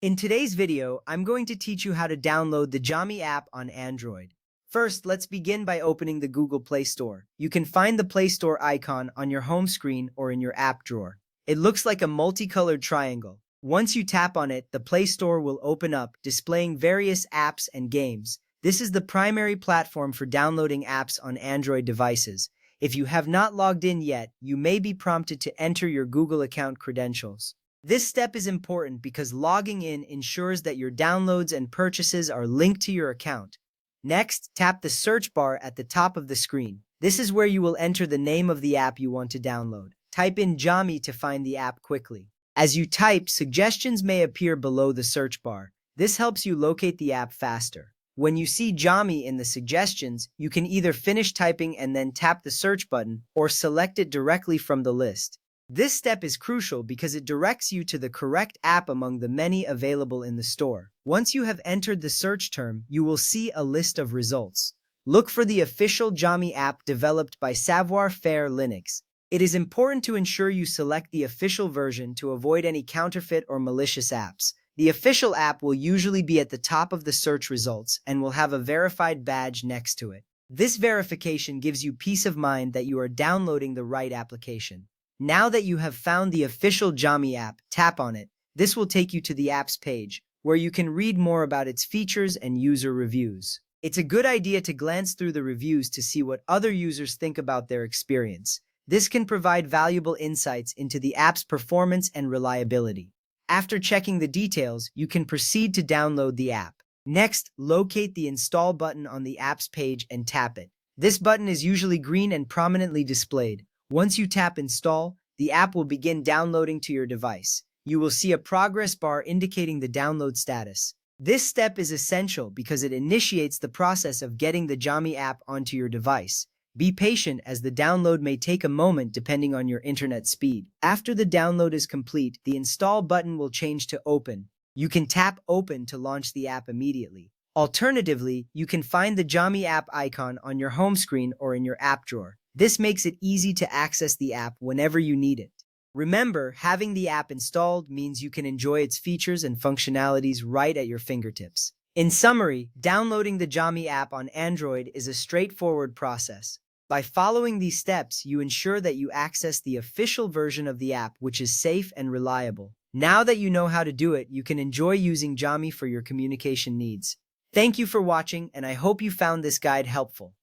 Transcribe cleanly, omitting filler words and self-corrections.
In today's video, I'm going to teach you how to download the Jami app on Android. First, let's begin by opening the Google Play Store. You can find the Play Store icon on your home screen or in your app drawer. It looks like a multicolored triangle. Once you tap on it, the Play Store will open up, displaying various apps and games. This is the primary platform for downloading apps on Android devices. If you have not logged in yet, you may be prompted to enter your Google account credentials. This step is important because logging in ensures that your downloads and purchases are linked to your account. Next, tap the search bar at the top of the screen. This is where you will enter the name of the app you want to download. Type in Jami to find the app quickly. As you type, suggestions may appear below the search bar. This helps you locate the app faster. When you see Jami in the suggestions, you can either finish typing and then tap the search button or select it directly from the list. This step is crucial because it directs you to the correct app among the many available in the store. Once you have entered the search term, you will see a list of results. Look for the official Jami app developed by Savoir Faire Linux. It is important to ensure you select the official version to avoid any counterfeit or malicious apps. The official app will usually be at the top of the search results and will have a verified badge next to it. This verification gives you peace of mind that you are downloading the right application. Now that you have found the official Jami app, tap on it. This will take you to the app's page, where you can read more about its features and user reviews. It's a good idea to glance through the reviews to see what other users think about their experience. This can provide valuable insights into the app's performance and reliability. After checking the details, you can proceed to download the app. Next, locate the Install button on the app's page and tap it. This button is usually green and prominently displayed. Once you tap Install, the app will begin downloading to your device. You will see a progress bar indicating the download status. This step is essential because it initiates the process of getting the Jami app onto your device. Be patient as the download may take a moment depending on your internet speed. After the download is complete, the Install button will change to Open. You can tap Open to launch the app immediately. Alternatively, you can find the Jami app icon on your home screen or in your app drawer. This makes it easy to access the app whenever you need it. Remember, having the app installed means you can enjoy its features and functionalities right at your fingertips. In summary, downloading the Jami app on Android is a straightforward process. By following these steps, you ensure that you access the official version of the app, which is safe and reliable. Now that you know how to do it, you can enjoy using Jami for your communication needs. Thank you for watching, and I hope you found this guide helpful.